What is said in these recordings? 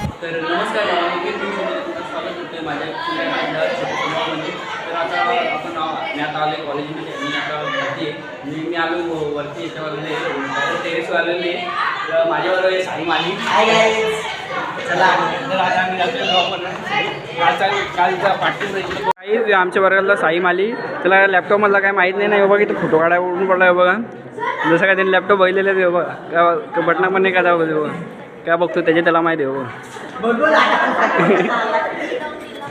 तर नमस्कार, मी तुमचं स्वागत करतो आहे माझ्या छोट्या. तर आता आपण मी आता आलो कॉलेजमध्ये. मी आता वरती आहे. मी आलो वरती याच्यावर टेरेसवर आलेले आहे. तर माझ्याबरोबर आहे साई माली. चला तर आता आम्ही जातो कालचा पाठवून काही आमच्या वर्गाला साई माली. त्याला लॅपटॉपमधला काय माहीत नाही बाबा की तो फोटो काढायला उडून पडला आहे बघा. जसं काय त्यांनी लॅपटॉप बघितलेलं आहे बघा. का बटना पण नाही का बघा काय बघतो त्याचे त्याला माहिती आहे बघा.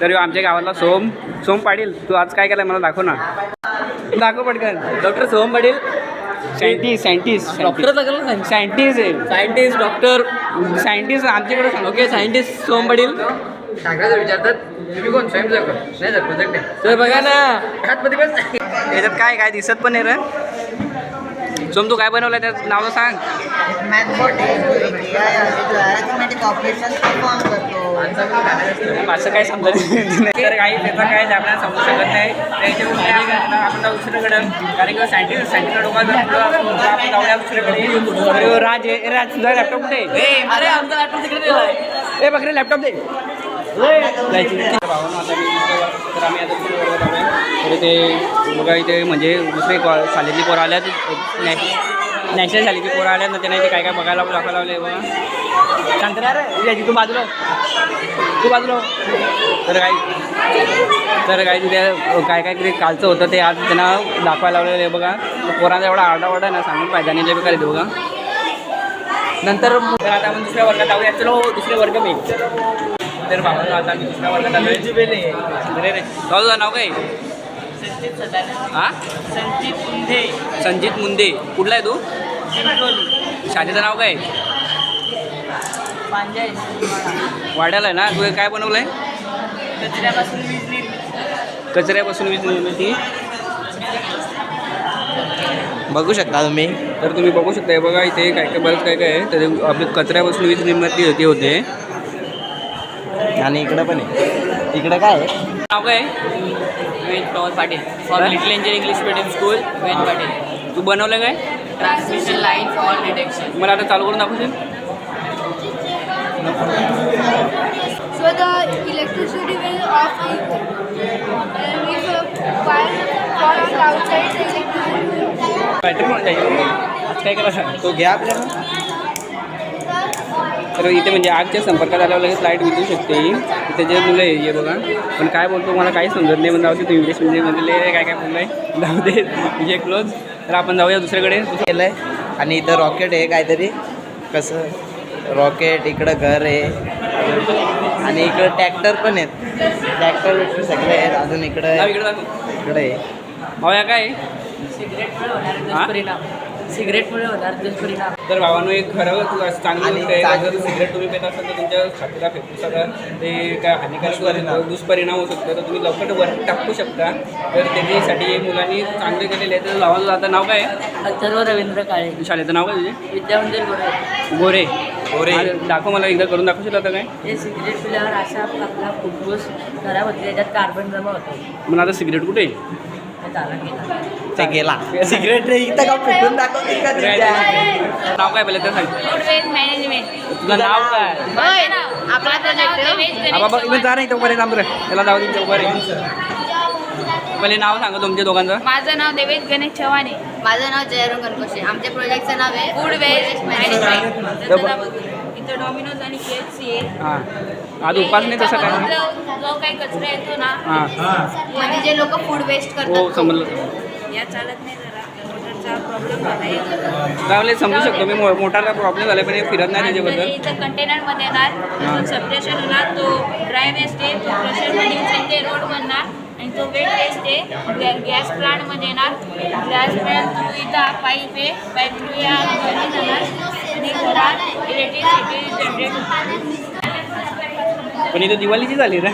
तर आमच्या गावातला सोम पाटील. तू आज काय केलं मला दाखव ना. दाखव पटकन. Doctor Soham Patil scientist doctor scientist आहे. सायंटिस्ट डॉक्टर सायंटिस्ट आमच्याकडे सांग. Okay scientist Soham Patil. सांगायचं विचारतात तुम्ही कोण स्वयंसेवक नाही सर प्रोजेक्ट आहे तर बघा ना हातमध्ये बस. याच्यात काय दिसत पण नाही रे. सोम तू काय बनवलं त्याचं नाव सांग. मॅथबॉट अरिथमेटिक ऑपरेशन परफॉर्म करतो. असं काय समजत नाही. तर काही त्याचं काय आपल्याला समजू शकत नाही. त्याच्यामुळे आपण जाऊ दुसरीकडे. कारण की सायंटिस्ट लोकांना आपण जाऊया दुसरीकडे. राज तुझा लॅपटॉप कुठे अरे आमचा लॅपटॉप तिकडे दिलाय. बघ रे लॅपटॉप दे. भावानं आता तर आम्ही आता दुसऱ्या वर्गात आलो आहे. तर ते बघा इथे म्हणजे दुसरे शाळेतली पोरं आल्यात. नॅशनल शाळेची पोरं आल्यात ना. त्यांना इथे काय काय बघायला दाखवायला लावले बघा. शांतरा रे तू बाजूला तर काय तिथे काय किती कालचं होतं ते आज त्यांना दाखवायला लावलेलं आहे बघा. पोरांचा एवढा आरडाओरडा आहे ना सांगून पाहिजे. आणि जे बी करायचं बघा. नंतर आता आपण दुसऱ्या वर्गात जाऊया. चलो दुसरे वर्ग मी. तर बाबा आता मी दुसऱ्या वर्गात आलो आहे. रे तुझं नाव काय. हां संजित मुंदे. कुठला आहे तू. शाळेचं नाव काय. वाड्याला आहे ना. तू काय बनवलं आहे. कचऱ्यापासून वीज निर्मिती बघू शकता तुम्ही. तर तुम्ही बघू शकता बघा इथे काय बरंच काय आहे. तर आपली कचऱ्यापासून वीज निर्मिती होते. आणि इकडं पण आहे. इकडं काय आहे. नाव काय. Ved Pawar Patil for little angel English medium school Ved Patil. तू बनवलं काय. Transmission line for detection. मला आता चालू करून दाखवशील. So the electricity will off and if wire fall on the outside the electricity will battery म्हणून जायचं आज काय करायचं. तो घ्या आपल्याला. तर इथे म्हणजे आगच्या संपर्कात आल्यावर लगेच लाईट विजू शकते. इथे जे मुलं आहे हे बघा. पण काय बोलतो मला काही समजत नाही. पण जाऊ दे. तू इंग्लिश म्हणजे काय काय बोललं आहे जाऊ दे. म्हणजे क्लोज. तर आपण जाऊया दुसरीकडे. केलं आहे. आणि इथं रॉकेट आहे काहीतरी. कसं रॉकेट. इकडं घर आहे. आणि इकडं ट्रॅक्टर पण आहेत. ट्रॅक्टर सगळे आहेत. अजून इकडं इकडे दाखव. इकडं आहे. भाऊया काय. सिगरेटमुळे होणार दुष्परिणाम. तर भावानं एक खरं तू असं चांगलं गोष्ट आहे. जर सिगरेट तुम्ही पेत असाल तर तुमच्या छातीला फेकू शकता. ते काय हानिकारक दुष्परिणाम होऊ शकतो. तर तुम्ही लवकर वर टाकू शकता. तर त्याच्यासाठी मुलांनी चांगले केलेले आहे. तर भावाचं आता नाव काय आहे. अथर्व रवींद्र काळे. शाळेचं नाव काय तुझे. विद्यामंदिर गोरे. दाखव मला एकदा करून दाखवशील आता काय. हे सिगरेट पिल्यावर असा आपला फुफ्फुस खराब होते. त्याच्यात कार्बन जमा होतो. पण आता सिगरेट कुठे ते गेला. सिगरेट इथं का फेकून दाखवतील का नाव काय पहिलं तर सांग. मॅनेजमेंट. तुझं नाव काय. होय ना आपला प्रोजेक्ट बाबा इकडे जा नाही चौकारे थांब रे. त्याला जाऊ दे चौकारे. पहिले नाव सांगा तुमच्या दोघांचं. माझं नाव देवेश गणेश चव्हाणे. माझं नाव जयराम गणकोशे. आमच्या प्रोजेक्टचं नाव आहे फूड वेस्ट मॅनेजमेंट. इथं डॉमिनोज आणि KFC आहे. हां आज उपास नाही तसं काय. जो काही कचरा येतो ना हां म्हणजे जे लोक फूड वेस्ट हो करतात समजलं. या चालत नाही जरा मोटरचा प्रॉब्लेम झाला. त्यावेळेस समजू शकतो मी मोठाला प्रॉब्लेम झाला पण हे फिरत नाही त्याच्याबद्दल. इथं कंटेनरमध्ये येणार सबस्टेशन होणार. तो ड्राय वेस्ट आहे. तो क्रशरमध्ये ते रोड बनणार. आणि तो वेट वेस्ट आहे गॅस प्लांटमध्ये येणार. गॅस प्लांट थ्रू इथं पाईप आहे. पाईप थ्रू या घरी जाणार आणि घरात इलेक्ट्रिसिटी जनरेट होणार. पण इथं दिवाळीची झाली ना.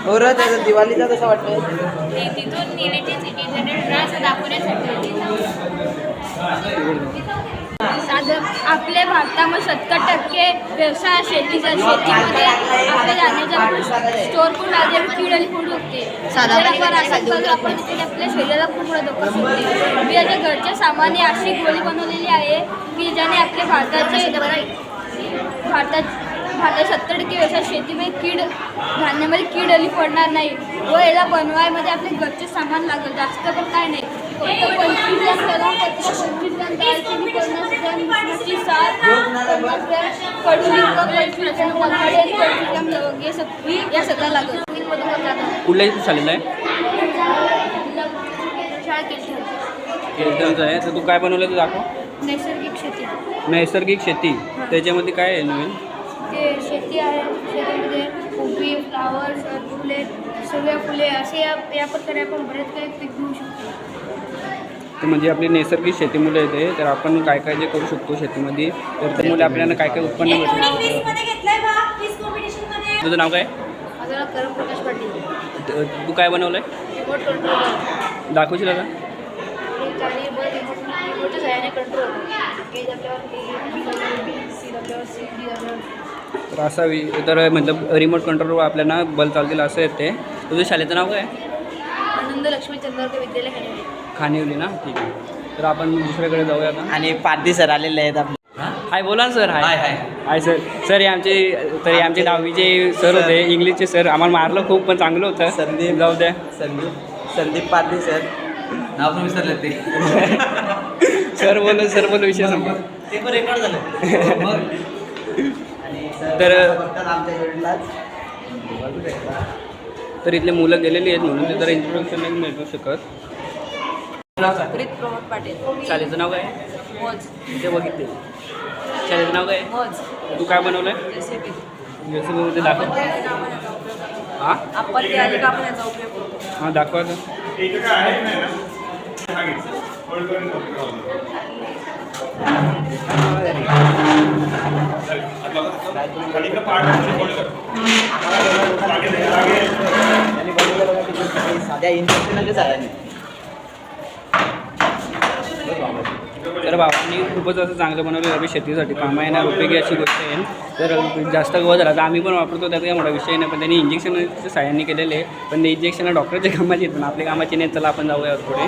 हो र त्याचं दिवाळीचा कसं वाटतं. तिथून इलेक्ट्रिसिटी जनरेट होणार असं दाखवण्यासाठी. साधं आपल्या भारतामध्ये 70% व्यवसाय शेतीचा. शेतीमध्ये आपल्या धान्याच्या स्टोअर करून राहते. कीड आणि फूड होते. आपण तिथे आपल्या शरीराला खूप मोठा धोका शकते. मी याच्या घरच्या सामान्य अशी गोळी बनवलेली आहे की ज्याने आपल्या भारतात भारतात 70% व्यवसाय शेतीमध्ये कीड धान्यामध्ये कीड आली पडणार नाही व याला बनवायमध्ये आपले घरचे सामान लागेल जास्त पण काय नाही फक्त 25 ग्रॅम तमालपत्र 25 ग्रॅम दालचिनी 50 ग्रॅम मिरची 7 50 ग्रॅम कडुलिंब 25 ग्रॅम मसाले 25 ग्रॅम लवंग या सगळं लागेल कुठल्याही शाळेला आहे शाळा केली केळकरचं आहे. तर तू काय बनवलं ते दाखव. नैसर्गिक शेती नैसर्गिक शेती त्याच्यामध्ये काय आहे नवीन? ते शेती आहे शेतीमध्ये कोबी फ्लावर्स फुले सूर्यफुले असे या प्रकारे आपण बरेच काही पीक घेऊ शकतो. तर म्हणजे आपली नैसर्गिक शेतीमुळे येते तर आपण काय काय जे करू शकतो शेतीमध्ये तर त्यामुळे आपल्याला काय काय उत्पन्न मिळू शकतं. तुझं नाव काय? माझं नाव करण प्रकाश पाटील. तू काय बनवलं आहे? रिमोट कंट्रोल दाखवशील का? रिमोटच्या सहाय्याने कंट्रोल के आपल्यावर सी आपल्यावर सी डी आपल्यावर तर असा तर मतलब रिमोट कंट्रोलवर आपल्याला बल्ब चालतील असं येते. तुझं शाळेचं नाव काय? आनंद लक्ष्मी चंद्रकर विद्यालय खाण्यामध्ये खानिवली ना. ठीक आहे. तर आपण दुसऱ्याकडे जाऊया आता. आणि पारधी सर आलेले आहेत आपले. हाय बोला ना सर. हाय हाय सर. सर हे आमचे 10वीचे सर होते इंग्लिशचे सर. आम्हाला मारलं खूप पण चांगलं होतं. जाऊ द्या. संदीप पारधी सर नाव पण विसरले ते. सर बोल विषय संपला. ते पण रेकॉर्ड झालं. तर आमच्या वेळेलाच तर इथले मुलं गेलेली आहेत म्हणून ते जरा इंट्रोडक्शन नाही मिळू शकत. प्रीत प्रमोद पाटील. शाळेचं नाव काय? मोज ते बघितले. शाळेचं नाव काय? मोज तू काय बनवलं आहे? रेसिपी रेसिपीमध्ये दाखव. हां आपण ते आधी का आपण याचा उपयोग करतो. हां दाखवा तर. साध्या इंजेक्शनचे झाले. तर बाबांनी खूपच असं चांगलं बनवलं आहे शेतीसाठी कामा येणार उपयोगी अशी गोष्ट आहे. तर जास्त गवत झाला तर आम्ही पण वापरतो त्यात काही मोठा विषय नाही. पण त्यांनी इंजेक्शनच्या सहाय्याने केलेले आहे. पण ते इंजेक्शन डॉक्टरच्या कामाची येतं आपल्या कामाची नाही. चला आपण जाऊया पुढे.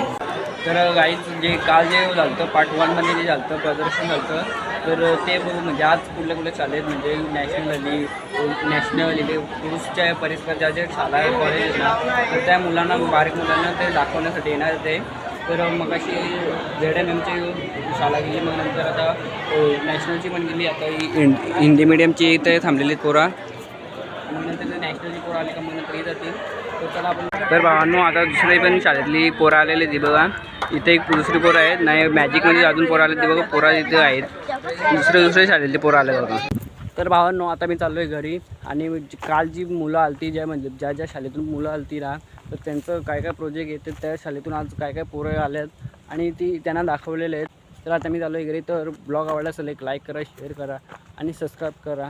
तर गाईज जे काल जे झालं होतं पार्ट 1मध्ये जे झालं होतं प्रदर्शन झालं होतं तर ते बघू म्हणजे आज कुठल्या शाळेत म्हणजे नॅशनल इथे पुरुषच्या परिसराच्या जे शाळा आहे कॉलेज आहेत ना तर त्या मुलांना बारीक मुलांना ते दाखवण्यासाठी येणार ते. तर मग अशी ZNMची शाळा गेली मग नंतर आता नॅशनलची पण गेली. आता ही हिंदी मिडियमची इथे थांबलेली पोरा मग नंतर ते नॅशनलची पोरं आली का मग नंतर येत जातील. तर चला आपण. तर भावांनो आता दुसरी पण शाळेतली पोरं आलेली ती बघा. इथे एक दुसरी पोरं आहेत नाही मॅजिकमध्ये अजून पोरं आले ती बघा. पोरं इथे आहेत दुसऱ्या शाळेतली पोरं आले बघा. तर भावांनो आता मी चाललो आहे घरी आणि काल जी मुलं आलती म्हणजे ज्या शाळेतून मुलं आलती ना तर त्यांचं काय काय प्रोजेक्ट येते त्या शाळेतून आज काय काय पोरं आले आहेत आणि ती त्यांना दाखवलेले आहेत. तर आता मी चाललो आहे घरी. तर ब्लॉग आवडला असेल एक लाईक करा शेअर करा आणि सबस्क्राईब करा.